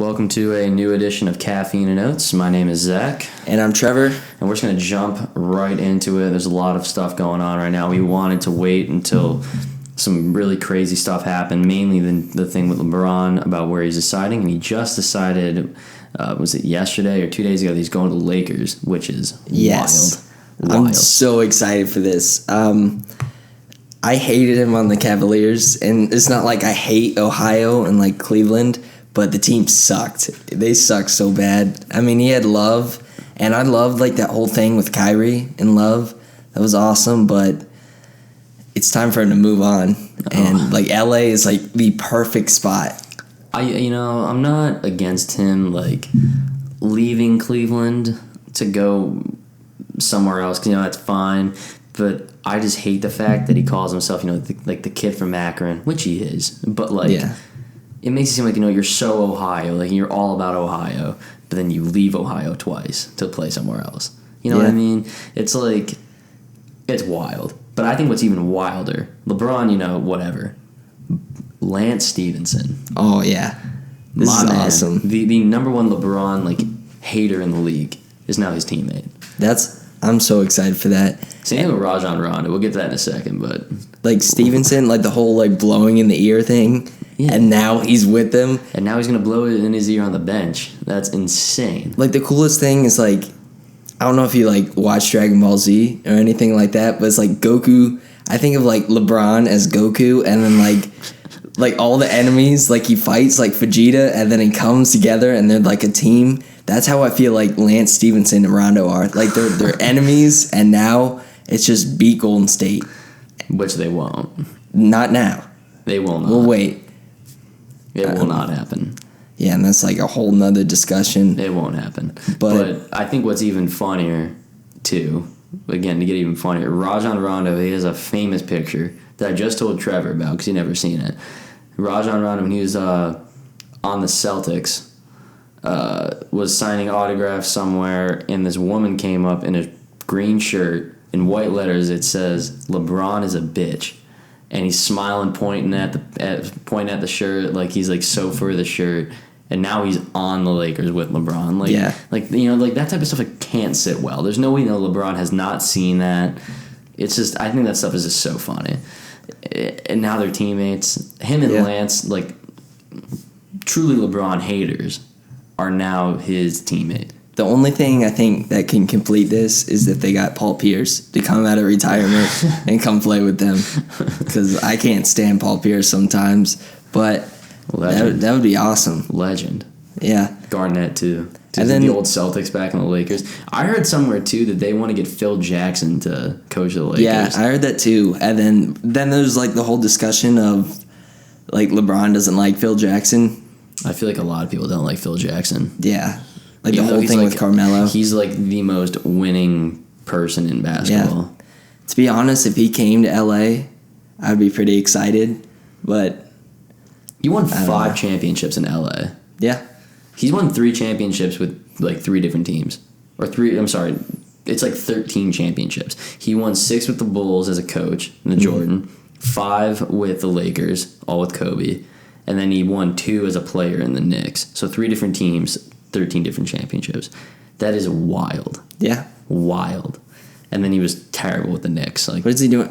Welcome to a new edition of Caffeine and Oats. My name is Zach. And I'm Trevor. And we're just going to jump right into it. There's a lot of stuff going on right now. We wanted to wait until some really crazy stuff happened, mainly the thing with LeBron about where he's deciding. And he just decided, was it yesterday or 2 days ago, that he's going to the Lakers, which is wild. I'm so excited for this. I hated him on the Cavaliers, and it's not like I hate Ohio and like Cleveland, but the team sucked. They sucked so bad. I mean, he had Love, and I loved like that whole thing with Kyrie and Love. That was awesome, but it's time for him to move on. And like LA is like the perfect spot. I'm not against him like leaving Cleveland to go somewhere else, 'cause, that's fine. But I just hate the fact that he calls himself, the kid from Akron, which he is. But it makes it seem like, you're so Ohio, like you're all about Ohio, but then you leave Ohio twice to play somewhere else. You know what I mean? It's like, it's wild. But I think what's even wilder, LeBron, whatever. Lance Stevenson. Oh, yeah. This is awesome. The number one LeBron, hater in the league is now his teammate. I'm so excited for that. Same with Rajon Rondo. We'll get to that in a second, but... Stevenson, the whole, blowing in the ear thing, and now he's with them. And now he's going to blow it in his ear on the bench. That's insane. The coolest thing is, I don't know if you, watch Dragon Ball Z or anything like that, but it's, Goku... I think of, LeBron as Goku, and then, all the enemies, he fights, Vegeta, and then it comes together, and they're, a team. That's how I feel like Lance Stevenson and Rondo are. They're enemies, and now it's just beat Golden State. Which they won't. Not now. They will not. We'll wait. It will not happen. Yeah, and that's a whole nother discussion. It won't happen. But I think what's even funnier, too, again, to get even funnier, Rajon Rondo, he has a famous picture that I just told Trevor about because he never seen it. Rajon Rondo, when he was on the Celtics, was signing autographs somewhere, and this woman came up in a green shirt. In white letters, it says, "LeBron is a bitch." And he's smiling, pointing at the shirt, like he's so for the shirt. And now he's on the Lakers with LeBron. That type of stuff can't sit well. There's no way LeBron has not seen that. It's just, I think that stuff is just so funny. And now they're teammates. Him and Lance, truly LeBron haters, are now his teammate. The only thing I think that can complete this is that they got Paul Pierce to come out of retirement and come play with them. Because I can't stand Paul Pierce sometimes. But that would be awesome. Legend. Yeah. Garnett, too. And then the old Celtics back in the Lakers. I heard somewhere, too, that they want to get Phil Jackson to coach the Lakers. Yeah, I heard that, too. And then there's, the whole discussion of, LeBron doesn't like Phil Jackson. I feel like a lot of people don't like Phil Jackson. Yeah. The whole thing with Carmelo. He's the most winning person in basketball. Yeah. To be honest, if he came to LA, I'd be pretty excited. But he won 5 championships in LA. Yeah. He's won 3 championships with 3 different teams. It's 13 championships. He won 6 with the Bulls as a coach, in the Jordan, 5 with the Lakers, all with Kobe. And then he won 2 as a player in the Knicks. So 3 different teams, 13 different championships. That is wild. Yeah. Wild. And then he was terrible with the Knicks. What is he doing?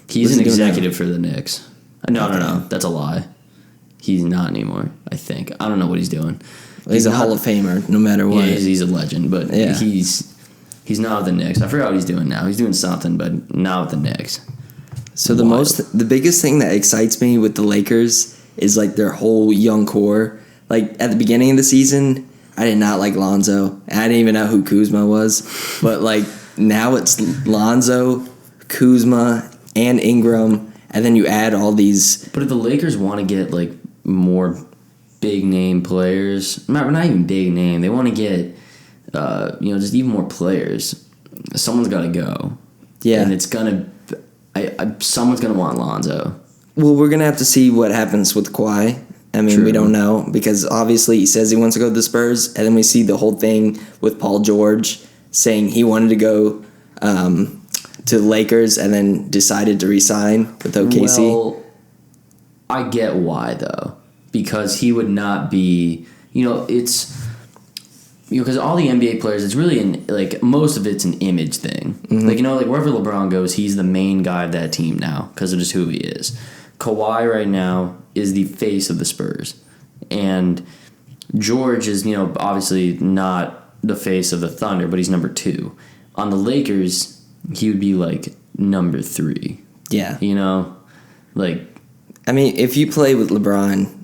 He's an executive for the Knicks. No. That's a lie. He's not anymore, I think. I don't know what he's doing. Well, he's a Hall of Famer, no matter what. Yeah, he's a legend, but he's not with the Knicks. I forgot what he's doing now. He's doing something, but not with the Knicks. So the biggest thing that excites me with the Lakers is their whole young core. At the beginning of the season, I did not like Lonzo. I didn't even know who Kuzma was. But now it's Lonzo, Kuzma, and Ingram, and then you add all these. But if the Lakers want to get more big name players, not even big name, they want to get just even more players. Someone's got to go. Yeah, and it's gonna. Someone's gonna want Lonzo. Well, we're going to have to see what happens with Kawhi. I mean, we don't know because obviously he says he wants to go to the Spurs, and then we see the whole thing with Paul George saying he wanted to go to the Lakers and then decided to re-sign with OKC. Well, I get why, though, because he would not be, it's because all the NBA players, it's really most of it's an image thing. Mm-hmm. Wherever LeBron goes, he's the main guy of that team now because of just who he is. Kawhi right now is the face of the Spurs, and George is obviously not the face of the Thunder, but he's number 2. On the Lakers, he would be number 3. Yeah. I mean, if you play with LeBron,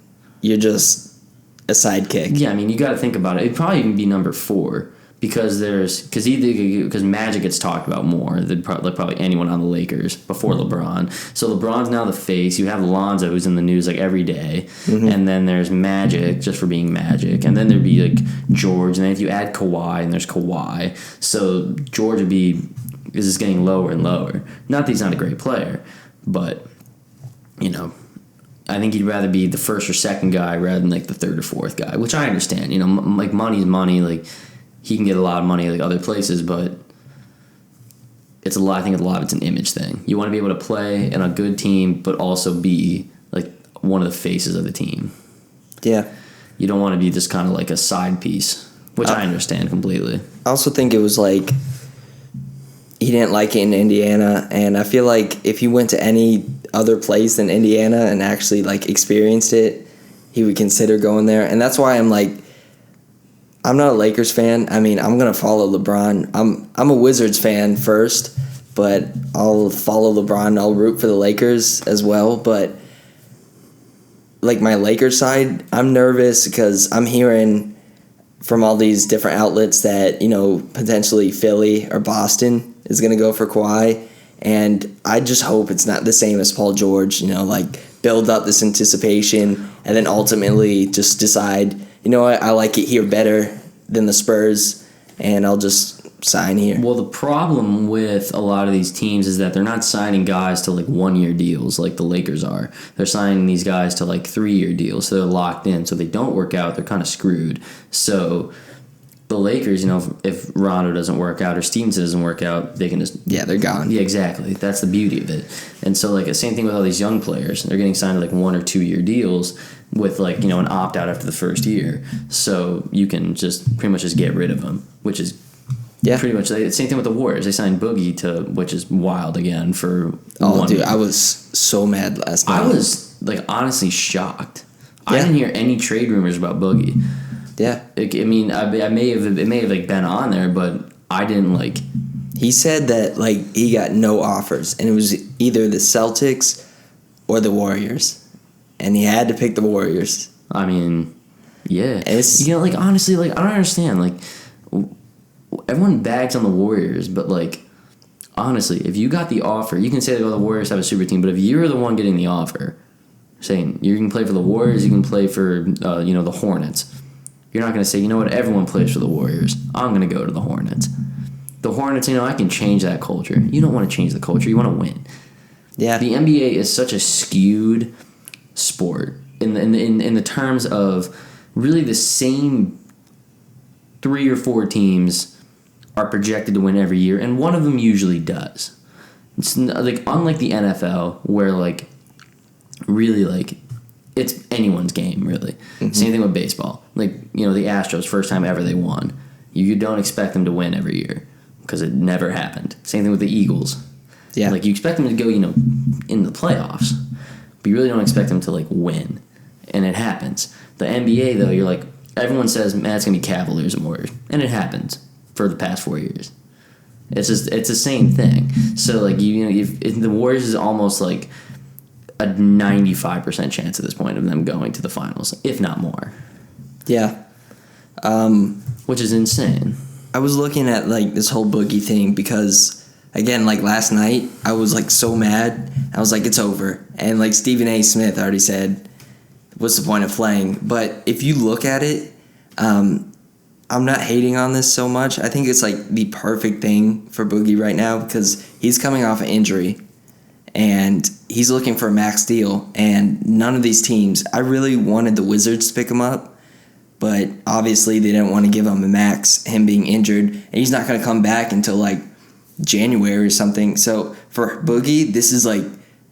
you're just a sidekick. Yeah, I mean, you got to think about it. It'd probably even be number 4 because Magic gets talked about more than probably anyone on the Lakers before LeBron. So LeBron's now the face. You have Lonzo, who's in the news every day, and then there's Magic just for being Magic, and then there'd be George, and then if you add Kawhi, and there's Kawhi, so George is just getting lower and lower. Not that he's not a great player, but I think he'd rather be the first or second guy rather than the third or fourth guy, which I understand. Money's money. He can get a lot of money other places, but it's a lot. I think a lot of it's an image thing. You want to be able to play in a good team, but also be one of the faces of the team. Yeah. You don't want to be just kind of a side piece, which I understand completely. I also think it was he didn't like it in Indiana, and I feel if he went to any other place than Indiana and actually experienced it, he would consider going there. And that's why I'm not a Lakers fan. I mean, I'm gonna follow LeBron. I'm a Wizards fan first, but I'll follow LeBron. I'll root for the Lakers as well. But my Lakers side, I'm nervous because I'm hearing from all these different outlets that potentially Philly or Boston is going to go for Kawhi, and I just hope it's not the same as Paul George, build up this anticipation and then ultimately just decide, I like it here better than the Spurs, and I'll just sign here. Well, the problem with a lot of these teams is that they're not signing guys to 1-year deals like the Lakers are. They're signing these guys to 3-year deals, so they're locked in. So if they don't work out, they're kind of screwed. So the Lakers, if Rondo doesn't work out or Stevenson doesn't work out, they can just... Yeah, they're gone. Yeah, exactly. That's the beauty of it. And so, the same thing with all these young players. They're getting signed to, 1 or 2-year deals with, an opt-out after the first year. So you can just pretty much just get rid of them, which is pretty much... Same thing with the Warriors. They signed Boogie which is wild again, for... Oh, dude, I was so mad last night. I was, honestly shocked. Yeah. I didn't hear any trade rumors about Boogie. Yeah, I mean, it may have been on there, but I didn't He said that he got no offers, and it was either the Celtics or the Warriors, and he had to pick the Warriors. I mean, yeah, honestly, I don't understand. Everyone bags on the Warriors, but honestly, if you got the offer, you can say the Warriors have a super team, but if you're the one getting the offer, saying you can play for the Warriors, you can play for the Hornets. You're not going to say, you know what, everyone plays for the Warriors. I'm going to go to the Hornets. The Hornets, I can change that culture. You don't want to change the culture. You want to win. Yeah. The NBA is such a skewed sport in the terms of really the same 3 or 4 teams are projected to win every year, and one of them usually does. It's unlike the NFL where really it's anyone's game, really. Mm-hmm. Same thing with baseball. The Astros, first time ever they won. You don't expect them to win every year because it never happened. Same thing with the Eagles. Yeah. You expect them to go, in the playoffs, but you really don't expect them to, win. And it happens. The NBA, though, you're everyone says, man, it's going to be Cavaliers and Warriors. And it happens for the past 4 years. It's the same thing. So, the Warriors is almost a 95% chance at this point of them going to the finals, if not more. Yeah. Which is insane. I was looking at this whole Boogie thing because, again, last night I was so mad. I was it's over. And Stephen A. Smith already said, what's the point of playing? But if you look at it, I'm not hating on this so much. I think it's the perfect thing for Boogie right now because he's coming off an injury. And he's looking for a max deal, and none of these teams. I really wanted the Wizards to pick him up, but obviously they didn't want to give him a max, him being injured, and he's not going to come back until January or something. So for Boogie, this is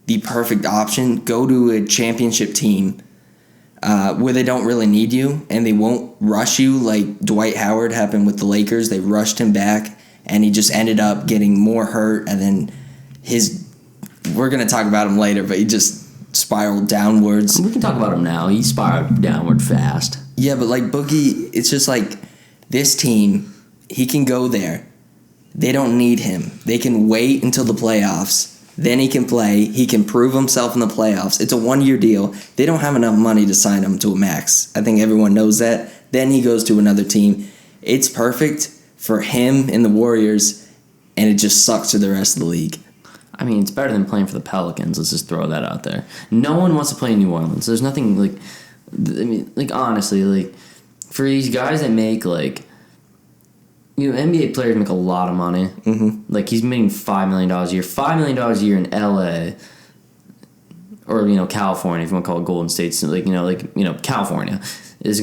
the perfect option. Go to a championship team. where they don't really need you and they won't rush you like Dwight Howard happened with the Lakers. They rushed him back and he just ended up getting more hurt, and then we're going to talk about him later, but he just spiraled downwards. We can talk about him now. He spiraled downward fast. Yeah, but like Boogie, it's just like this team, he can go there. They don't need him. They can wait until the playoffs. Then he can play. He can prove himself in the playoffs. It's a 1-year deal. They don't have enough money to sign him to a max. I think everyone knows that. Then he goes to another team. It's perfect for him and the Warriors, and it just sucks for the rest of the league. I mean, it's better than playing for the Pelicans. Let's just throw that out there. No one wants to play in New Orleans. There's nothing like, I mean, like honestly, like for these guys that make like, you know, NBA players make a lot of money. Mm-hmm. Like he's making $5 million a year. $5 million a year in LA, or you know, California, if you want to call it Golden State. So like California is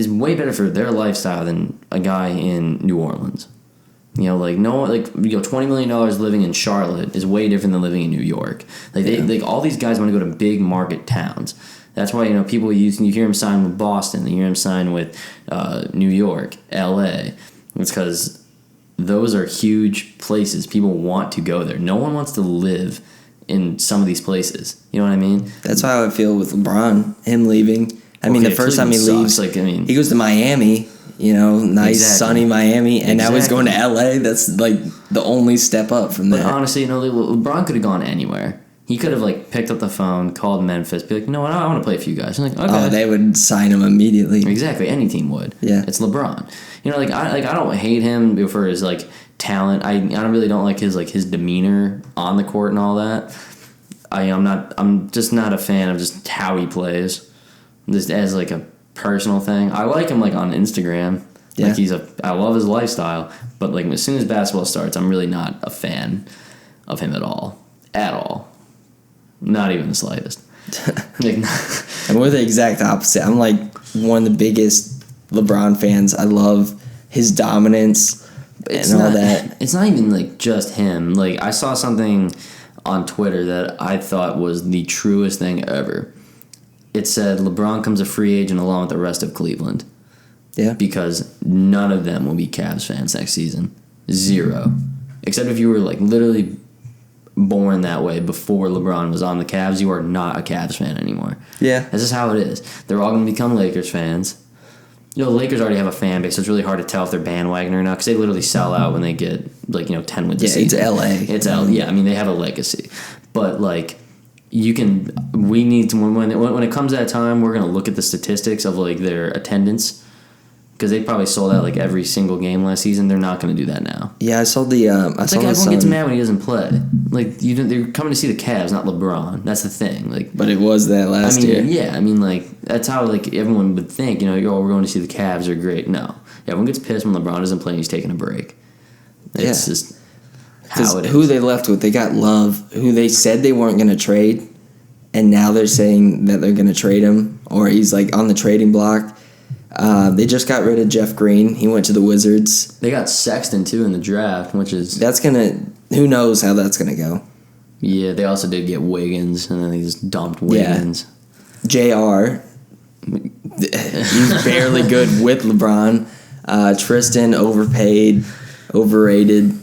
way better for their lifestyle than a guy in New Orleans. You know, like $20 million living in Charlotte is way different than living in New York. Like like all these guys want to go to big market towns. That's why, you know, people you hear him sign with Boston, you hear him sign with New York, LA. It's because those are huge places. People want to go there. No one wants to live in some of these places. You know what I mean? That's how I feel with LeBron, him leaving. I mean, the first time he leaves, like, I mean, he goes to Miami, you know, nice, sunny Miami, and now he's going to LA. That's like the only step up from there. But honestly, you know, LeBron could have gone anywhere. He could have like picked up the phone, called Memphis, be like, you know what, I want to play a few guys. I'm like, okay. Oh, they would sign him immediately. Exactly, any team would. Yeah, it's LeBron. You know, I don't hate him for his like talent. I don't like his demeanor on the court and all that. I'm just not a fan of just how he plays, just as like a personal thing. I like him like on Instagram. Yeah. Like I love his lifestyle, but like as soon as basketball starts, I'm really not a fan of him at all. At all. Not even the slightest. And we're the exact opposite. I'm like one of the biggest LeBron fans. I love his dominance and all that. It's not even like just him. Like I saw something on Twitter that I thought was the truest thing ever. It said LeBron comes a free agent along with the rest of Cleveland. Yeah. Because none of them will be Cavs fans next season. 0. Except if you were like literally born that way before LeBron was on the Cavs, you are not a Cavs fan anymore. Yeah. That's just how it is. They're all going to become Lakers fans. You know, the Lakers already have a fan base, so it's really hard to tell if they're bandwagon or not, because they literally sell out when they get, like, you know, 10 wins a season. Yeah, it's LA. Yeah, I mean, they have a legacy. But, like, we need to, when it comes to that time, we're going to look at the statistics of, like, their attendance, because they probably sold out like every single game last season. They're not going to do that now. Yeah, I saw the. It's like everyone gets mad when he doesn't play. Like they're coming to see the Cavs, not LeBron. That's the thing. Like, but it was that last year. Yeah, I mean, like that's how like everyone would think. You know, we're going to see the Cavs. They're great. No, everyone gets pissed when LeBron doesn't play and he's taking a break. It's just how it is. Who they left with, they got Love, who they said they weren't going to trade, and now they're saying that they're going to trade him, or he's like on the trading block. They just got rid of Jeff Green. He went to the Wizards. They got Sexton, too, in the draft, which is... Who knows how that's going to go. Yeah, they also did get Wiggins, and then they just dumped Wiggins. JR. He's barely good with LeBron. Tristan, overpaid, overrated.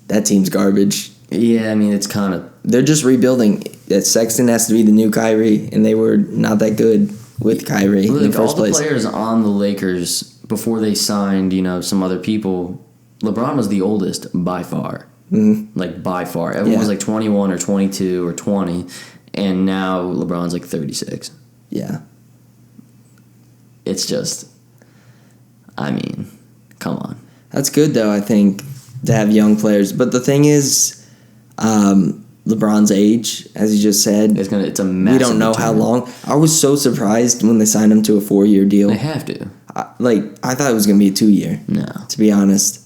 That team's garbage. Yeah, I mean, it's kind of... They're just rebuilding. That Sexton has to be the new Kyrie, and they were not that good with Kyrie in the first place. All the players on the Lakers, before they signed, you know, some other people, LeBron was the oldest by far. Mm-hmm. Like, by far. Everyone was like 21 or 22 or 20, and now LeBron's like 36. Yeah. It's just, I mean, come on. That's good, though, I think, to have young players. But the thing is, LeBron's age, as you just said. It's a massive We don't know return. how long. I was so surprised when they signed him to a 4-year deal. They have to. I thought it was going to be a 2-year. No. To be honest.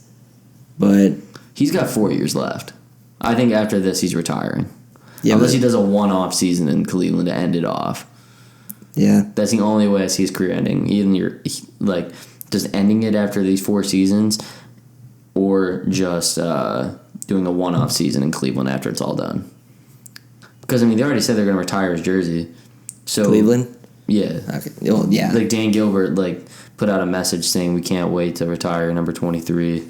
But... He's got 4 years left. I think after this, he's retiring. Yeah, Unless he does a one-off season in Cleveland to end it off. Yeah. That's the only way I see his career ending. Either you're, like, just ending it after these 4 seasons, or just doing a one-off season in Cleveland after it's all done. Because, I mean, they already said they're going to retire his jersey. So Cleveland? Yeah. Okay. Well, yeah. Like Dan Gilbert put out a message saying we can't wait to retire number 23.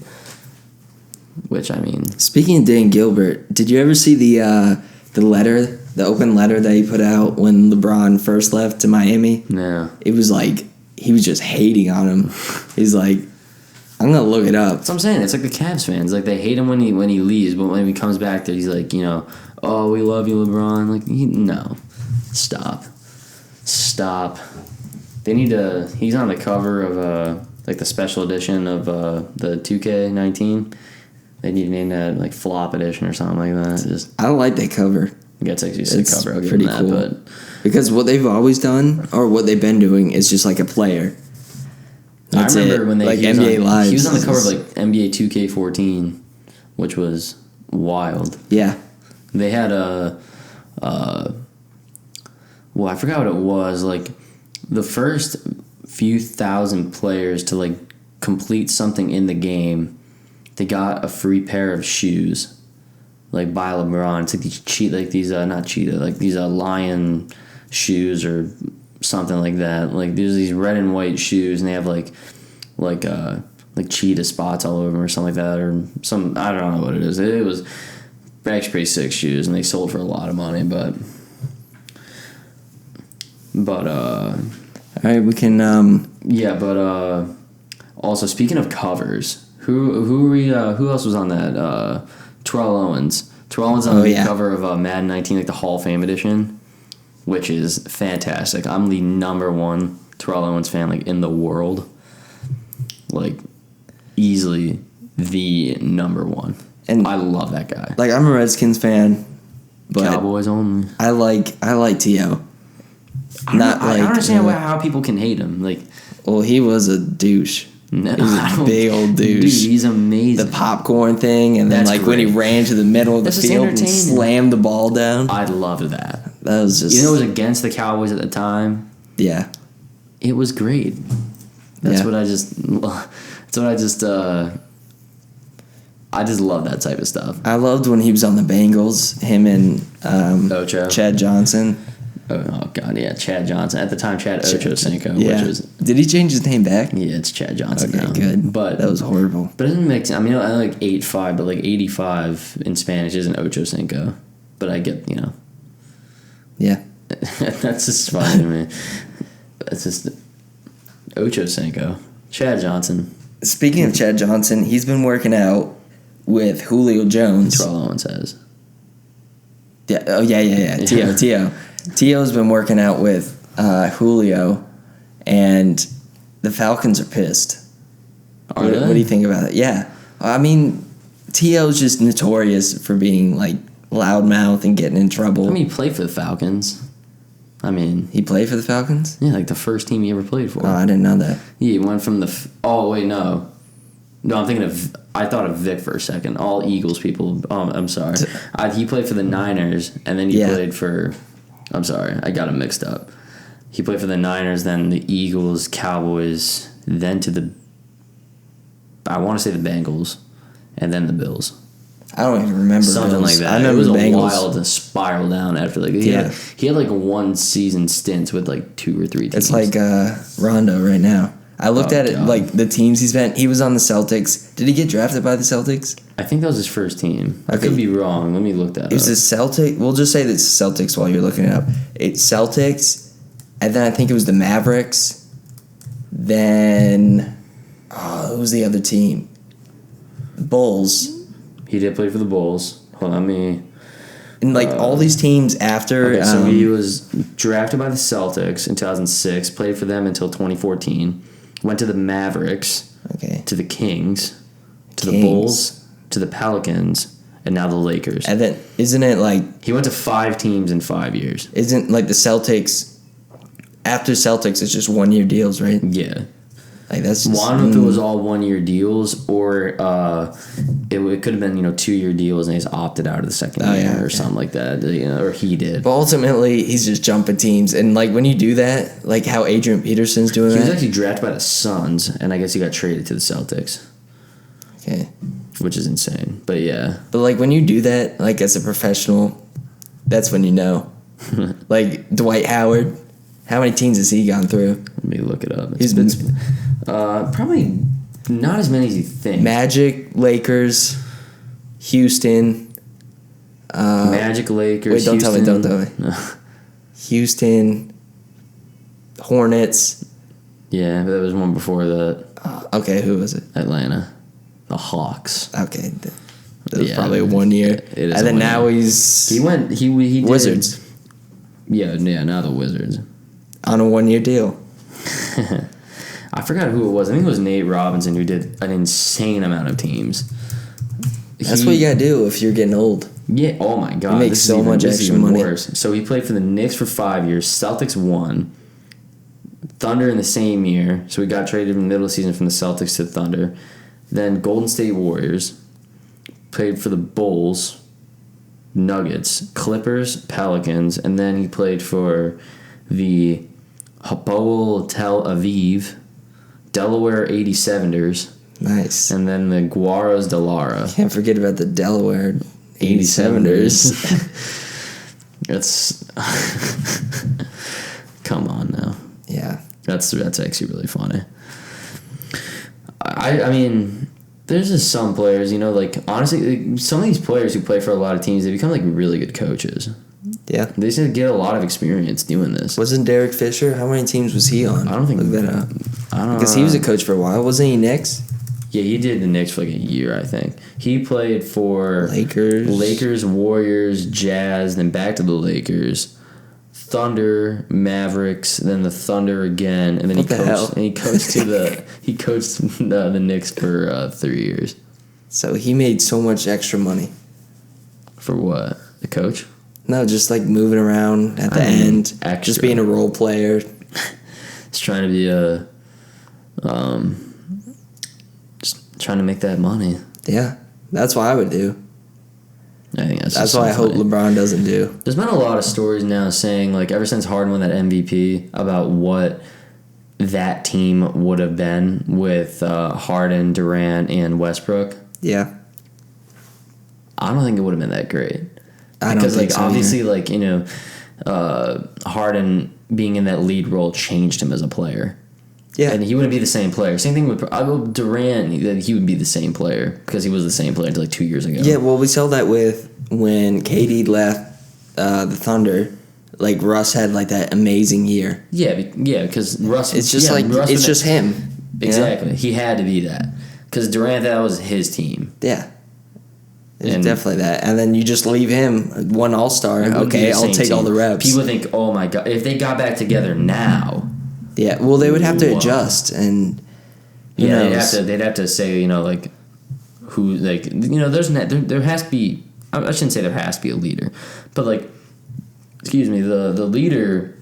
Which, I mean... Speaking of Dan Gilbert, did you ever see the letter, the open letter that he put out when LeBron first left to Miami? No. It was like, he was just hating on him. He's like, I'm going to look it up. That's what I'm saying. It's like the Cavs fans. Like, they hate him when he leaves, but when he comes back there, he's like, oh, we love you, LeBron. Like, no. Stop. They need to... He's on the cover of, the special edition of the 2K19. They need to name that Flop Edition or something like that. I don't like that cover. Yeah, it's actually a sick cover. I'll give pretty them that, cool. but because what they've always done, or what they've been doing, is just like a player. That's I remember when he NBA Live. He was on the cover of NBA 2K14, which was wild. Yeah. They had I forgot what it was. The first few thousand players to complete something in the game, they got a free pair of shoes, by LeBron. It's these lion shoes or something like that. There's these red and white shoes, and they have cheetah spots all over them or something like that, or some, I don't know what it is. It was actually pretty sick shoes, and they sold for a lot of money, but all right, we can also speaking of covers, who else was on that? Terrell Owens. Terrell Owens on the cover of Madden 19, the Hall of Fame edition, which is fantastic. I'm the number one Terrell Owens fan in the world. Easily the number one. And I love that guy. I'm a Redskins fan, but Cowboys only. I like T.O. I don't understand how people can hate him. Well, he was a douche. No, he was a big old douche. Dude, he's amazing. The popcorn thing, and then when he ran to the middle of the field and slammed the ball down. I loved that. That was just... it was against the Cowboys at the time. Yeah. It was great. That's what I just... I just love that type of stuff. I loved when he was on the Bengals, him and Ocho. Chad Johnson. Oh, God, yeah, Chad Johnson. At the time, Chad Ochocinco, yeah. which was... Did he change his name back? Yeah, it's Chad Johnson now. Good. But that was horrible. But it doesn't make sense. I mean, I like 8-5, but 85 in Spanish isn't Ochocinco. But I get, Yeah. That's just funny to me. It's just... Ochocinco. Chad Johnson. Speaking of Chad Johnson, he's been working out with Julio Jones. Terrell Owens has. Yeah. Oh, yeah. T.O. T.O.'s been working out with Julio, and the Falcons are pissed. Are they? What do you think about it? Yeah. I mean, T.O.'s just notorious for being, loudmouth and getting in trouble. I mean, he played for the Falcons. He played for the Falcons? Yeah, the first team he ever played for. Oh, I didn't know that. Yeah, he went from the... oh, wait, no. No, I'm thinking of... I thought of Vic for a second. All Eagles people... Oh, I'm sorry. He played for the Niners, and then he played for... I'm sorry. I got him mixed up. He played for the Niners, then the Eagles, Cowboys, then to the... I want to say the Bengals, and then the Bills. I don't even remember something Bills. like that. I remember it was the a Bengals. wild spiral down after he had one season stints with 2 or 3 teams. It's like Rondo right now. I looked at it the teams he's been. He was on the Celtics. Did he get drafted by the Celtics? I think that was his first team. I could be wrong. Let me look that up. It was the Celtics. We'll just say that it's Celtics while you're looking it up. It's Celtics, and then I think it was the Mavericks. Then, who was the other team? Bulls. He did play for the Bulls. Hold on, And all these teams after... Okay, so he was drafted by the Celtics in 2006, played for them until 2014, went to the Mavericks, to the Kings, to the Bulls, to the Pelicans, and now the Lakers. And then, isn't it he went to 5 teams in 5 years. Isn't the Celtics... After Celtics, it's just 1-year deals, right? Yeah. That's just... Well, I don't know if it was all 1-year deals or it could have been 2-year deals and he's opted out of the second year or something like that, or he did. But ultimately, he's just jumping teams, and when you do that, how Adrian Peterson's doing he that. was actually drafted by the Suns, and I guess he got traded to the Celtics. Okay. Which is insane, but yeah. But when you do that, as a professional, that's when you know. Like Dwight Howard. How many teams has he gone through? Let me look it up. He's been probably not as many as you think. Magic, Lakers, Houston. Magic, Lakers. Wait, don't Houston. tell me. Houston, Hornets. Yeah, but there was one before that. Okay, who was it? Atlanta, the Hawks. Okay, that was probably 1 year. It is and then now he's he did, Wizards. Yeah, now the Wizards on a 1 year deal. I forgot who it was. I think it was Nate Robinson who did an insane amount of teams. That's what you gotta do if you're getting old. Yeah. Oh my God. You make so much extra money. Worse. So he played for the Knicks for 5 years. Celtics won. Thunder in the same year. So he got traded in the middle of the season from the Celtics to the Thunder. Then Golden State Warriors. Played for the Bulls, Nuggets, Clippers, Pelicans, and then he played for the Hapoel Tel Aviv, Delaware 87ers. Nice. And then the Guaros de Lara. Can't forget about the Delaware 87ers. That's come on now. Yeah. That's actually really funny. I mean, there's just some players, like honestly, some of these players who play for a lot of teams, they become like really good coaches. Yeah. They just get a lot of experience doing this. Wasn't Derek Fisher? How many teams was he on? I don't think. Look that up. I don't know. Because he was a coach for a while. Wasn't he Knicks? Yeah, he did the Knicks for like a year, I think. He played for Lakers, Warriors, Jazz, then back to the Lakers, Thunder, Mavericks, then the Thunder again, and then he coached the Knicks for 3 years. So he made so much extra money. For what? The coach? No, just like moving around at the end, extra. Just being a role player. He's trying to be just trying to make that money. Yeah, that's what I would do. I think that's what I hope LeBron doesn't do. There's been a lot of stories now saying, like, ever since Harden won that MVP, about what that team would have been with Harden, Durant, and Westbrook. Yeah. I don't think it would have been that great. I don't because, think like, so obviously, either. like, Harden being in that lead role changed him as a player. Yeah. And he wouldn't be the same player. Same thing with Durant. He would be the same player because he was the same player until like 2 years ago. Yeah, well, we saw that with when KD left the Thunder. Like, Russ had like that amazing year. Yeah, because Russ. It's just it's just him. Exactly. You know? He had to be that because Durant, that was his team. Yeah. It's definitely that. And then you just leave him, one All-Star. Okay, I'll take all the reps. People think, oh my God, if they got back together now. Yeah, well, they would have to adjust, and they'd have to say, like, who, like, there has to be. I shouldn't say there has to be a leader, but like, excuse me, the leader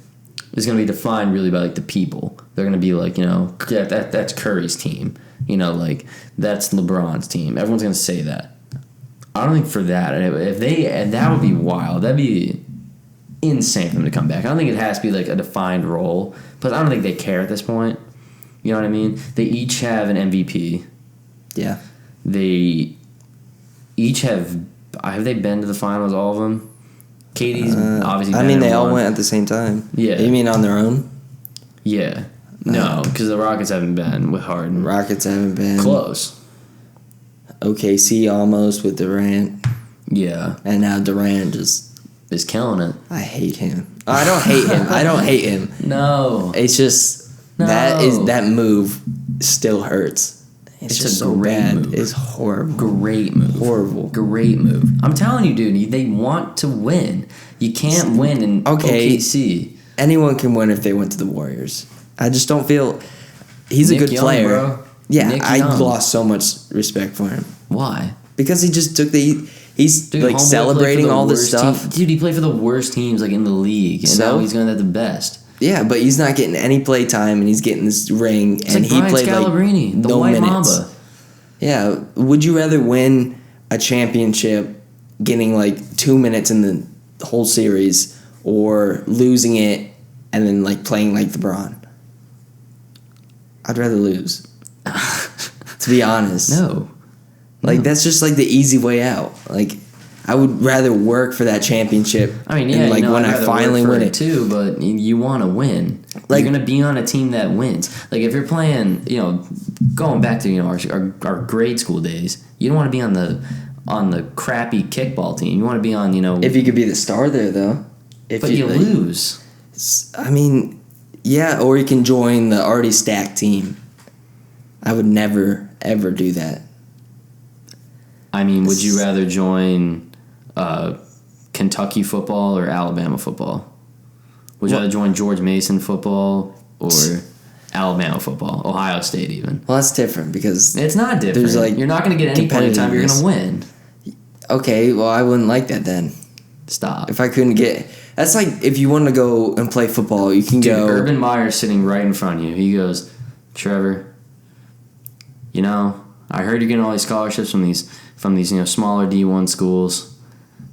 is going to be defined really by like the people. They're going to be like, that's Curry's team, like that's LeBron's team. Everyone's going to say that. I don't think for that, and that would be wild. That'd be insane for them to come back. I don't think it has to be like a defined role, but I don't think they care at this point. You know what I mean? They each have an MVP. Yeah. They each have they been to the finals, all of them? Katie's obviously been. I mean, they all went at the same time. Yeah. You mean on their own? Yeah. No, because the Rockets haven't been with Harden. Rockets haven't been. Close. OKC almost with Durant. Yeah. And now Durant just is killing it. I hate him. I don't hate him. I don't hate him. No. It's just that move still hurts. It's just so bad. Move. It's horrible. Great move. Horrible. Great move. I'm telling you, dude, they want to win. You can't win in OKC. Anyone can win if they went to the Warriors. I just don't feel he's Nick a good Young, player. Bro. Yeah, I lost so much respect for him. Why? Because he just took he's dude, like celebrating all this stuff. Dude, he played for the worst teams like in the league, and now he's going to have the best. Yeah, but he's not getting any play time, and he's getting this ring, it's and like he Brian played Scalabrine, like the no White minutes. Mamba. Yeah, would you rather win a championship, getting like 2 minutes in the whole series, or losing it and then like playing like LeBron? I'd rather lose. To be honest. No. Like, that's just like the easy way out. Like, I would rather work for that championship. I mean, yeah, and, like, when I'd I rather finally work for win it too, but you want to win. Like, you're gonna be on a team that wins. Like if you're playing, going back to our grade school days, you don't want to be on the crappy kickball team. You want to be on if you could be the star there, though. But you lose. I mean, yeah, or you can join the already stacked team. I would never ever do that. I mean, would you rather join Kentucky football or Alabama football? Would you rather join George Mason football or Alabama football? Ohio State even? Well, that's different because... It's not different. You're not going to get any playing time. You're going to win. Okay, well, I wouldn't like that then. Stop. If I couldn't get... That's like if you want to go and play football, you can go... Urban Meyer's sitting right in front of you. He goes, Trevor, I heard you're getting all these scholarships from these smaller D1 schools.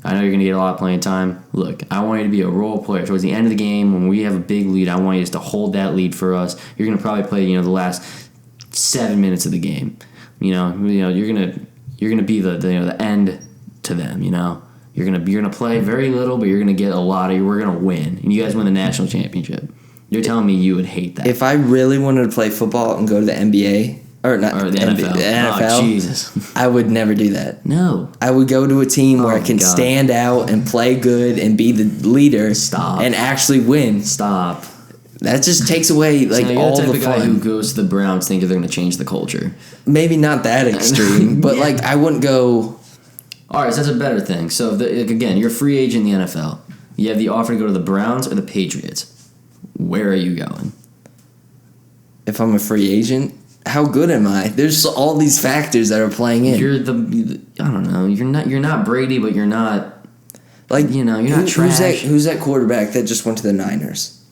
I know you're going to get a lot of playing time. Look, I want you to be a role player. Towards the end of the game, when we have a big lead, I want you just to hold that lead for us. You're going to probably play, the last 7 minutes of the game. You're going to be the end to them. You're going to play very little, but you're going to get a lot of. We're going to win, and you guys win the national championship. You're telling me you would hate that? If I really wanted to play football and go to the NBA. Or not or the NFL. The NFL. Oh, Jesus. I would never do that. No. I would go to a team where I can stand out and play good and be the leader. Stop. And actually win. Stop. That just takes away all the fun. You're the type of guy who goes to the Browns thinking they're going to change the culture. Maybe not that extreme, but I wouldn't go. All right, so that's a better thing. So again, you're a free agent in the NFL. You have the offer to go to the Browns or the Patriots. Where are you going? If I'm a free agent. How good am I? There's all these factors that are playing in. I don't know. You're not Brady, but you're not you're not trash. Who's that quarterback that just went to the Niners?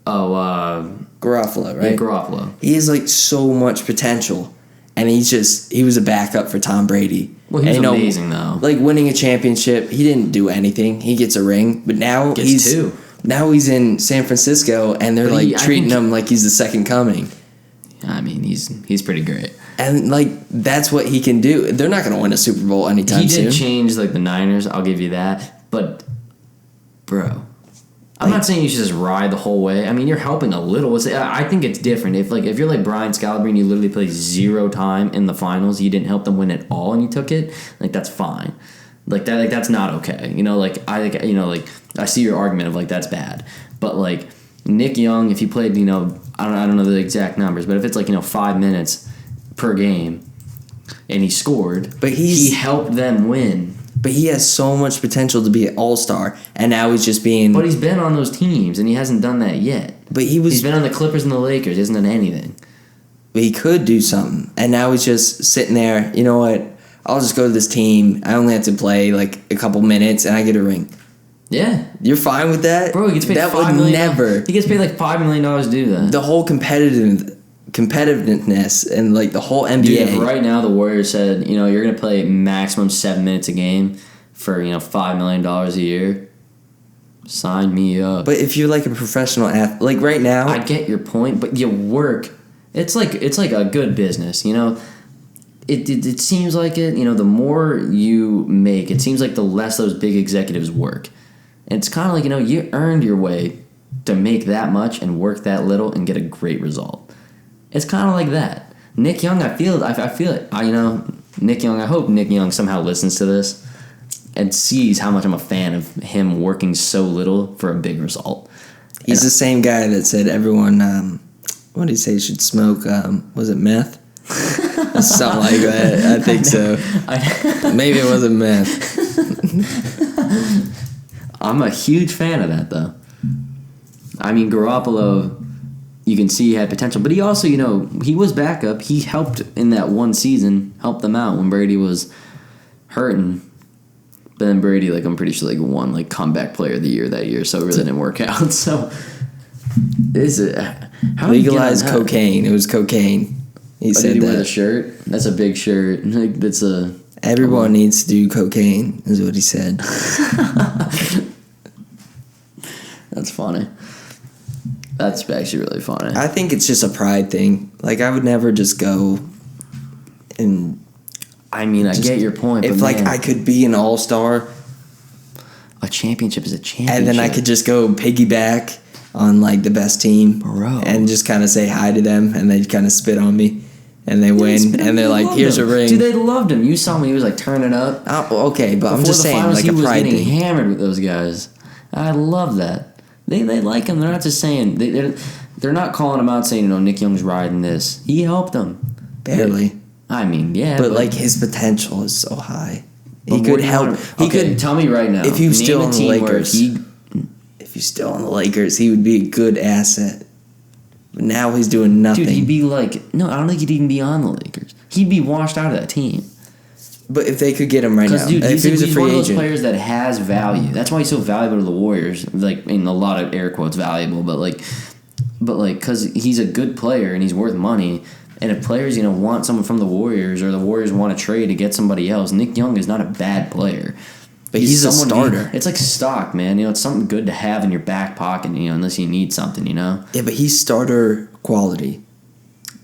Oh, Garoppolo, right? Yeah, Garoppolo. He has so much potential, and he was a backup for Tom Brady. Well, he's amazing though. Winning a championship, he didn't do anything. He gets a ring, but now Gets two. Now he's in San Francisco, and they're treating him like he's the second coming. I mean, he's pretty great. And, that's what he can do. They're not going to win a Super Bowl anytime soon. He did change, the Niners. I'll give you that. But, bro, I'm not saying you should just ride the whole way. I mean, you're helping a little. I think it's different. If you're Brian Scalabrine, you literally played 0 time in the finals, you didn't help them win at all, and you took it, that's fine. That's not okay. I see your argument of, that's bad. But, Nick Young, if he played, I don't know the exact numbers, but if it's 5 minutes per game and he scored, but he helped them win. But he has so much potential to be an all-star, and now he's just being... But he's been on those teams, and he hasn't done that yet. But he's been on the Clippers and the Lakers. He hasn't done anything. But he could do something, and now he's just sitting there, you know what, I'll just go to this team, I only have to play, a couple minutes, and I get a ring. Yeah. You're fine with that? Bro, he gets paid $5 million. He gets paid $5 million to do that. The whole competitiveness and the whole NBA. Dude, if right now the Warriors said, you're going to play maximum 7 minutes a game for, $5 million a year, sign me up. But if you're a professional athlete, right now. I get your point, but you work. It's like a good business, It seems like it, the more you make, it seems like the less those big executives work. And it's kind of you earned your way to make that much and work that little and get a great result. It's kind of like that. Nick Young, I feel it. Nick Young, I hope Nick Young somehow listens to this and sees how much I'm a fan of him working so little for a big result. He's the same guy that said everyone, what did he say, should smoke, was it meth? Something like that. I think so. Maybe it wasn't meth. I'm a huge fan of that, though. I mean, Garoppolo, you can see he had potential. But he also, he was backup. He helped in that one season, helped them out when Brady was hurting. But then Brady, I'm pretty sure, won, comeback player of the year that year. So it really didn't work out. So, legalized cocaine. It was cocaine. He said did he that. wear the shirt? That's a big shirt. Everyone needs to do cocaine, is what he said. That's funny. That's actually really funny. I think it's just a pride thing. I would never just go and I mean, I get your point. If but I could be an all-star, a championship is a championship, and then I could just go piggyback on the best team, bro, and just kind of say hi to them, and they kind of spit on me, and they win, and they're like, "Here's a ring." Dude, they loved him. You saw him; he was turning up. Oh, okay, but I'm just saying, a pride he was getting hammered with those guys. I love that. They like him. They're not just saying they're not calling him out saying Nick Young's riding this. He helped them barely. I mean, yeah, but his potential is so high. He could help. He could tell me right now. If he was still on the Lakers, if he's still on the Lakers, he would be a good asset. But now he's doing nothing. Dude, he'd be no, I don't think he'd even be on the Lakers. He'd be washed out of that team. But if they could get him right now, dude, if he was a free one of those agent, players that has value. That's why he's so valuable to the Warriors. In a lot of air quotes, valuable, but because he's a good player and he's worth money. And if players, want someone from the Warriors or the Warriors want to trade to get somebody else, Nick Young is not a bad player. But he's a starter. It's like stock, man. It's something good to have in your back pocket, unless you need something, Yeah, but he's starter quality.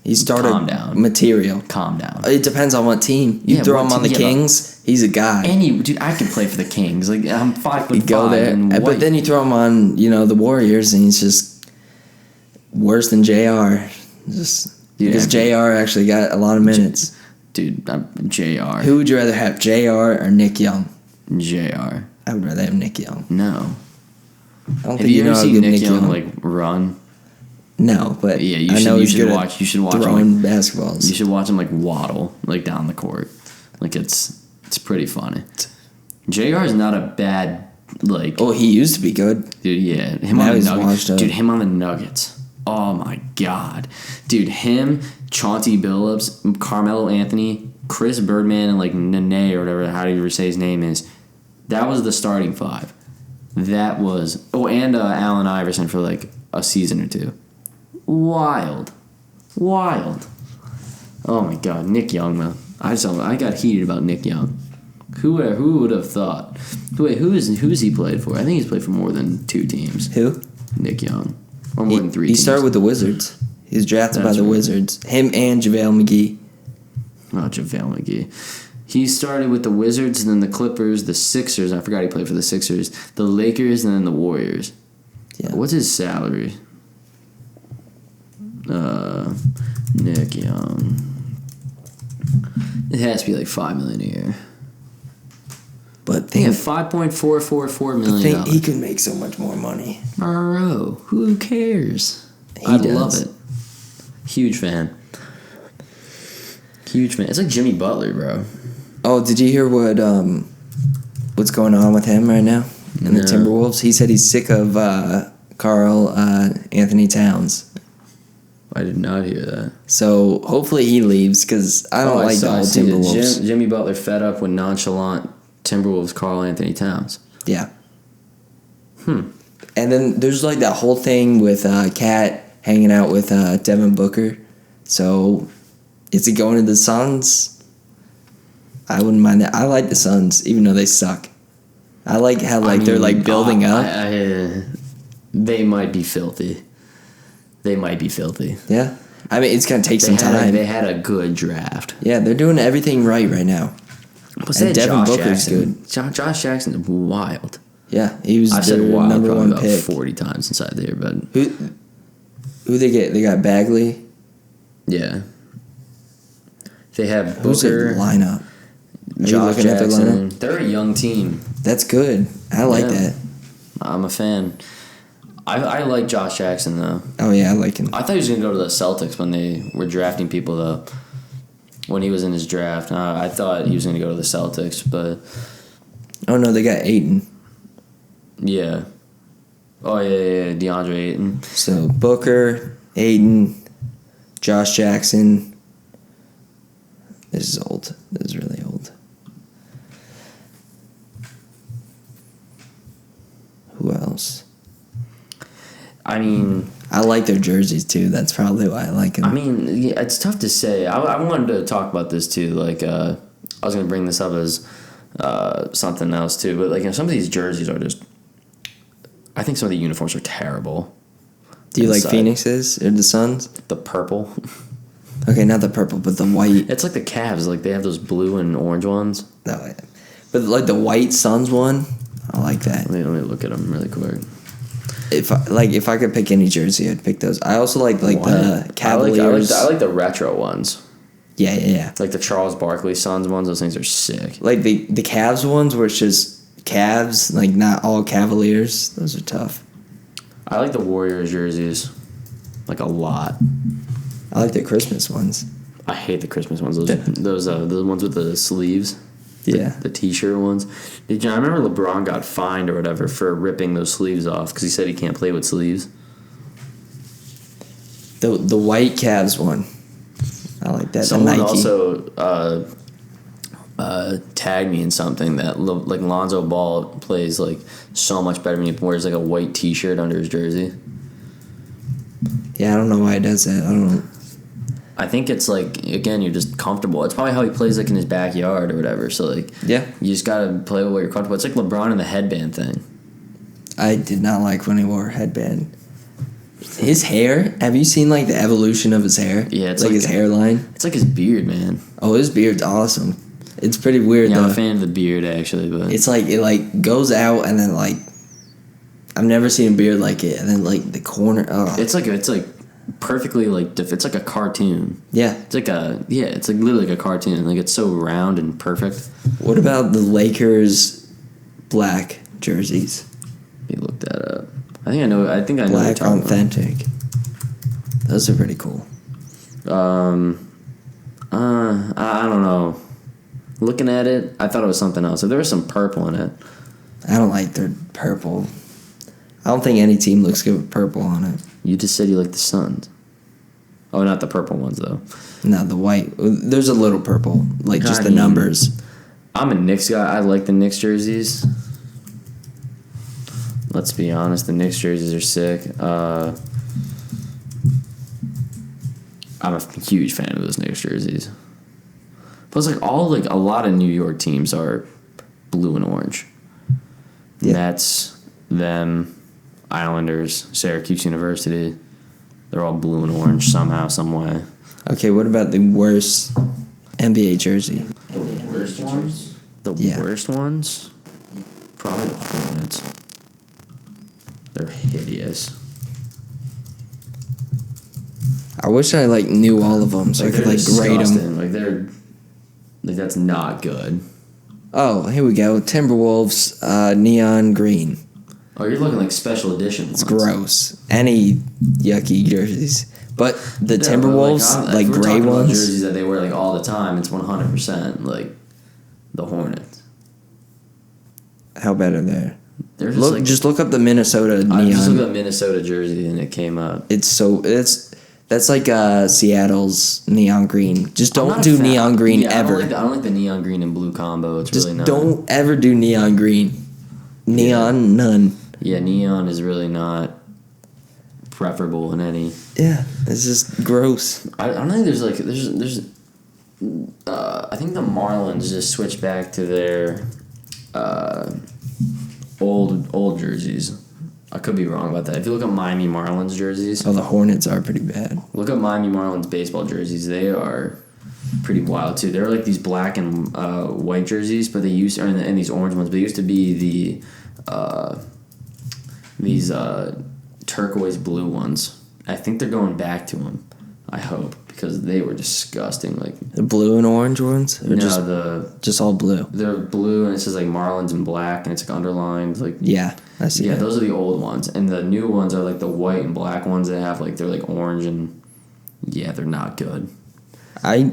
He's starter Calm down. material. Calm down. It depends on what team. You throw him on the Kings, he's a guy. Dude, I can play for the Kings. I'm 5'5". You go there. But then you throw him on, the Warriors, and he's just worse than JR. Because JR actually got a lot of minutes. Dude, JR. Who would you rather have, JR or Nick Young? JR. I would rather have Nick Young. No. I don't have you ever seen Nick Young run? No, but yeah, you should watch him basketballs. You should watch him waddle down the court. It's pretty funny. JR is not a bad Oh, he used to be good. Dude, yeah. Him on the Nuggets. Oh my God. Dude, him, Chauncey Billups, Carmelo Anthony, Chris Birdman, and Nene or whatever, how do you ever say his name is. That was the starting five. That was and Allen Iverson for a season or two. Wild. Oh my God, Nick Young, man. I got heated about Nick Young. Who would have thought? Wait, who's he played for? I think he's played for more than 2 teams. Who? Nick Young. Or more than 3 teams. He started with the Wizards. He was drafted by the Wizards. Him and JaVale McGee. Oh, JaVale McGee. He started with the Wizards, and then the Clippers, the Sixers. I forgot he played for the Sixers. The Lakers, and then the Warriors. Yeah. What's his salary? Nick Young. It has to be $5 million a year. But they have $5.444 million. He could make so much more money. Bro, who cares? I love it. Huge fan. It's like Jimmy Butler, bro. Oh, did you hear what's going on with him right now in the Timberwolves? He said he's sick of Karl Anthony Towns. I did not hear that. So hopefully he leaves because I don't like the whole Timberwolves. Jimmy Butler fed up with nonchalant Timberwolves Karl Anthony Towns. Yeah. And then there's that whole thing with Cat hanging out with Devin Booker. So is he going to the Suns? I wouldn't mind that. I like the Suns, even though they suck. I like how they're building up. They might be filthy. Yeah. I mean, it's going to take some time. They had a good draft. Yeah, they're doing everything right now. And Devin Booker's good. Josh Jackson is wild. Yeah, he was I've said wild number probably 1 pick. 40 times inside there, but who they get? They got Bagley. Yeah. They have Who's Booker. the lineup? Josh Jackson. They're a young team. That's good. I like that. I'm a fan. I like Josh Jackson, though. Oh, yeah, I like him. I thought he was going to go to the Celtics when they were drafting people, though. When he was in his draft. I thought he was going to go to the Celtics, but... Oh, no, they got Ayton. Yeah. Oh, yeah, DeAndre Ayton. So, Booker, Ayton, Josh Jackson. This is old. This is really old. Who else? I mean... I like their jerseys, too. That's probably why I like them. I mean, yeah, it's tough to say. I wanted to talk about this, too. I was going to bring this up as something else, too. But, some of these jerseys are just... I think some of the uniforms are terrible. Do you like Phoenix's or the Suns? The purple. Okay, not the purple, but the white. It's like the Cavs. Like, they have those blue and orange ones. No, but like the white Suns one, I like that. Let me look at them really quick. If I could pick any jersey, I'd pick those. I also like the Cavaliers. I like the retro ones. Yeah. Like the Charles Barkley Suns ones. Those things are sick. Like the Cavs ones where it's just Cavs, like not all Cavaliers. Those are tough. I like the Warriors jerseys, like a lot. I like the Christmas ones. I hate the Christmas ones. Those ones with the sleeves. Yeah. The T-shirt ones. I remember LeBron got fined or whatever for ripping those sleeves off because he said he can't play with sleeves. The white Cavs one. I like that. Someone also tagged me in something that like Lonzo Ball plays like so much better when he wears like a white T-shirt under his jersey. Yeah, I don't know why he does that. I don't know. I think it's like, again, you're just comfortable. It's probably how he plays like in his backyard or whatever. So like, yeah, you just gotta play with what you're comfortable. It's like LeBron and the headband thing. I did not like when he wore a headband. His hair. Have you seen like the evolution of his hair? Yeah, it's like his hairline. It's like his beard, man. Oh, his beard's awesome. It's pretty weird though. I'm a fan of the beard actually, but it's like it like goes out and then like I've never seen a beard like it, and then like the corner. Oh, it's like perfectly like it's like a cartoon. Yeah, it's like literally like a cartoon. Like it's so round and perfect. What about the Lakers black jerseys? Let me look that up. I think I know. Black authentic. Those are pretty cool. I don't know. Looking at it, I thought it was something else. If there was some purple in it. I don't like their purple. I don't think any team looks good with purple on it. You just said you like the Suns. Oh, not the purple ones, though. No, the white. There's a little purple, like just the numbers. I'm a Knicks guy. I like the Knicks jerseys. Let's be honest, the Knicks jerseys are sick. I'm a huge fan of those Knicks jerseys. Plus, like a lot of New York teams are blue and orange. Yeah. Nets, them, Islanders, Syracuse University. They're all blue and orange somehow, some way. Okay, what about the worst NBA jersey? The worst ones? Worst ones? Probably the Hornets. They're hideous. I wish I knew all of them so I could grade them. That's not good. Oh, here we go. Timberwolves neon green. Oh, you're looking like special edition ones. It's gross. Any yucky jerseys. But the Timberwolves, gray ones. Jerseys that they wear all the time, it's 100% the Hornets. How bad are they? They're just just look up the Minnesota neon. I just looked up Minnesota jersey and it came up. That's like Seattle's neon green. Just don't do neon green ever. I don't like the neon green and blue combo. It's just really not. Don't ever do neon green. Neon, none. Yeah, neon is really not preferable in any. Yeah, it's just gross. I don't think there's I think the Marlins just switched back to their old jerseys. I could be wrong about that. If you look at Miami Marlins jerseys... Oh, the Hornets are pretty bad. Look at Miami Marlins baseball jerseys. They are pretty wild, too. They're these black and white jerseys, but and these orange ones, but they used to be these turquoise blue ones. I think they're going back to them. I hope, because they were disgusting. The blue and orange ones? Or just all blue? They're blue, and it says Marlins in black, and it's underlined. Yeah, I see. Yeah, those are the old ones, and the new ones are the white and black ones that have they're orange, and yeah, they're not good. I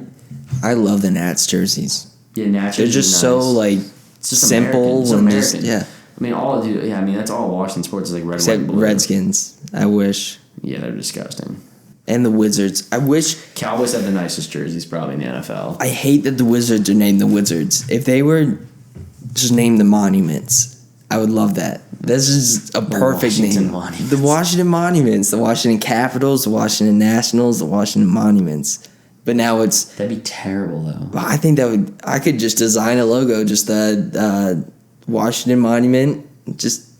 love the Nats jerseys. Yeah, Nats. They're just so it's just simple and American. Just yeah. That's all Washington sports is red, except white, blue. Redskins. I wish. Yeah, they're disgusting. And the Wizards. I wish... Cowboys have the nicest jerseys probably in the NFL. I hate that the Wizards are named the Wizards. If they were just named the Monuments, I would love that. This is a perfect name. Monuments. The Washington Monuments. The Washington Capitals, the Washington Nationals, the Washington Monuments. But now it's... That'd be terrible, though. I think that would... I could just design a logo, just the Washington Monument, just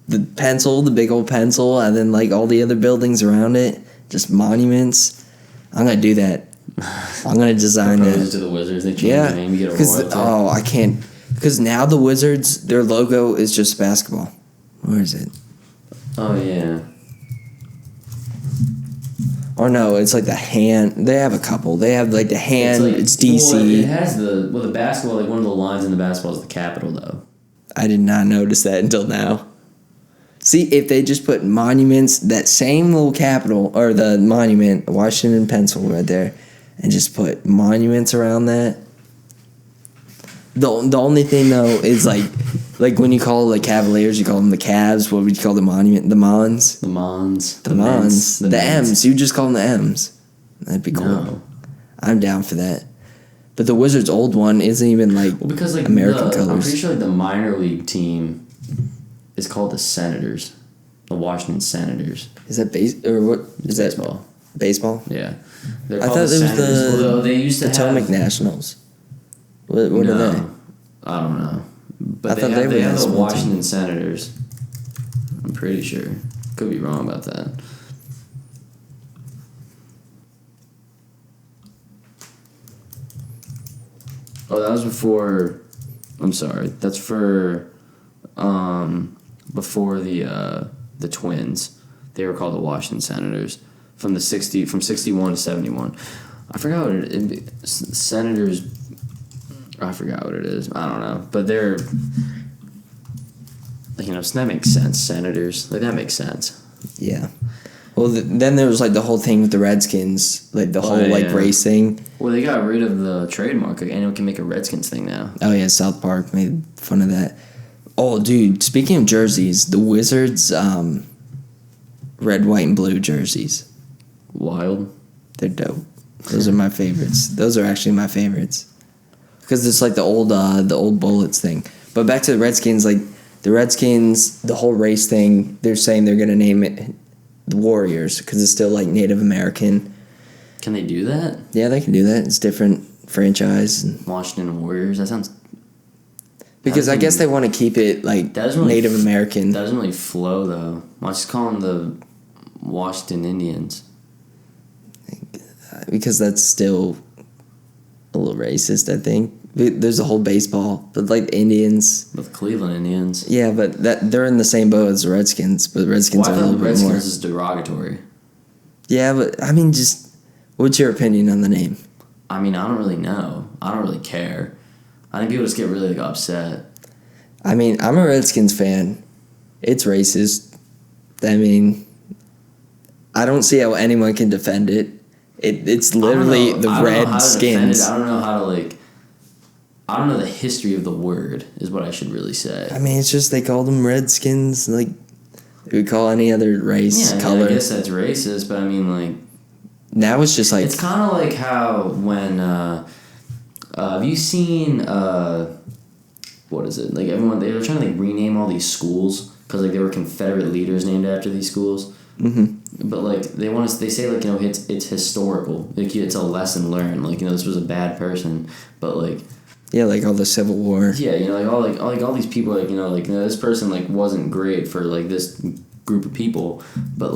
the pencil, the big old pencil, and then all the other buildings around it. Just monuments. I'm gonna do that. I'm gonna design Propose it to the Wizards. They change the name. You get a royalty. I can't. Because now the Wizards, their logo is just basketball. Where is it? Oh yeah. Or no, it's like the hand. They have a couple. They have like the hand. It's DC. Well, it has the basketball. Like one of the lines in the basketball is the capital, though. I did not notice that until now. See, if they just put monuments, that same little capital, or the monument, Washington pencil right there, and just put monuments around that. The only thing, though, is like when you call the Cavaliers, you call them the Cavs. What would you call the monument? The Mons? The Mons. The Mons. The M's. You just call them the M's. That'd be cool. No. I'm down for that. But the Wizards' old one isn't even because American colors. I'm pretty sure the minor league team is called the Senators, the Washington Senators. Is that baseball? Baseball? Yeah, I thought it was the they used to Potomac Nationals. What are they? I don't know. But I thought they have the Washington team. Senators. I'm pretty sure. Could be wrong about that. Oh, that was before. I'm sorry. That's for before the Twins. They were called the Washington Senators from 61 to 71. I forgot what Senators. I forgot what it is. I don't know, but they're so that makes sense. Senators, that makes sense. Yeah. Well, then there was the whole thing with the Redskins, the whole race thing. Well, they got rid of the trademark. Anyone can make a Redskins thing now. Oh yeah, South Park made fun of that. Oh, dude, speaking of jerseys, the Wizards, red, white, and blue jerseys. Wild. They're dope. Those are my favorites. Those are actually my favorites. Because it's the old Bullets thing. But back to the Redskins, the Redskins, the whole race thing, they're saying they're going to name it the Warriors because it's still Native American. Can they do that? Yeah, they can do that. It's different franchise. Washington Warriors, that sounds... Because I guess they want to keep it Native American. That doesn't really flow, though. Why just call them the Washington Indians? Because that's still... a little racist, I think. There's a whole baseball, but the Indians, with Cleveland Indians. Yeah, but they're in the same boat as the Redskins, but the Redskins are a little bit more. Redskins is derogatory. Yeah, but I mean, just what's your opinion on the name? I mean, I don't really know. I don't really care. I think people just get really upset. I mean, I'm a Redskins fan. It's racist. I mean, I don't see how anyone can defend it. It's literally the Redskins. I don't know how to I don't know the history of the word is what I should really say. I mean, it's just they call them Redskins. They would call any other race, color. I guess that's racist, but I mean, now it's just it's kind of like how when have you seen what is it? Everyone they were trying to rename all these schools because there were Confederate leaders named after these schools. Mm-hmm. But they say it's historical. It's a lesson learned. This was a bad person, but all the Civil War. Yeah, all these people this person wasn't great for this group of people, but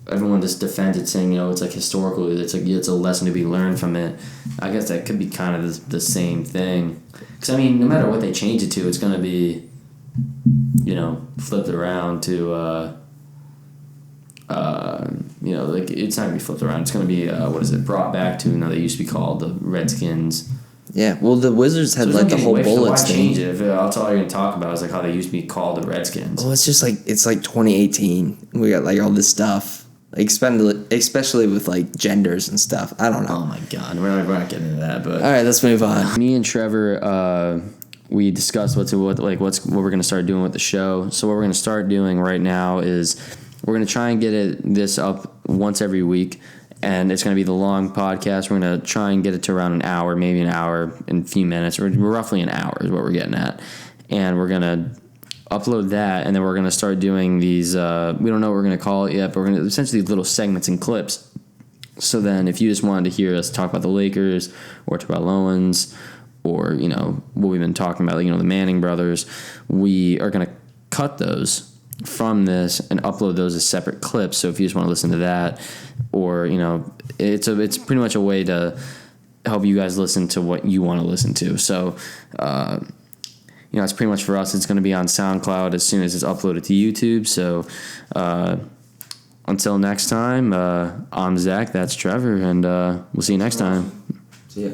everyone just defends it saying it's historical. It's it's a lesson to be learned from it. I guess that could be kind of the same thing. Because I mean, no matter what they change it to, it's gonna be flipped around to. It's not gonna be flipped around. It's gonna be brought back to they used to be called the Redskins. Yeah, well, the Wizards had the whole Bullets thing. Change it? That's all you're gonna talk about is how they used to be called the Redskins. Well, it's just it's 2018. We got all this stuff, especially with genders and stuff. I don't know. Oh my god, we're not getting into that. But all right, let's move on. Me and Trevor, we discussed what we're gonna start doing with the show. So what we're gonna start doing right now is. We're going to try and get this up once every week, and it's going to be the long podcast. We're going to try and get it to around an hour, maybe an hour and a few minutes. We're roughly an hour is what we're getting at. And we're going to upload that, and then we're going to start doing these, we don't know what we're going to call it yet, but we're going to essentially little segments and clips. So then if you just wanted to hear us talk about the Lakers or Terrell Owens or, what we've been talking about, the Manning brothers, we are going to cut those. from this and upload those as separate clips. So if you just want to listen to that, or it's pretty much a way to help you guys listen to what you want to listen to. So it's pretty much for us. It's going to be on SoundCloud as soon as it's uploaded to YouTube. So until next time, I'm Zach. That's Trevor, and we'll see you next time. See ya.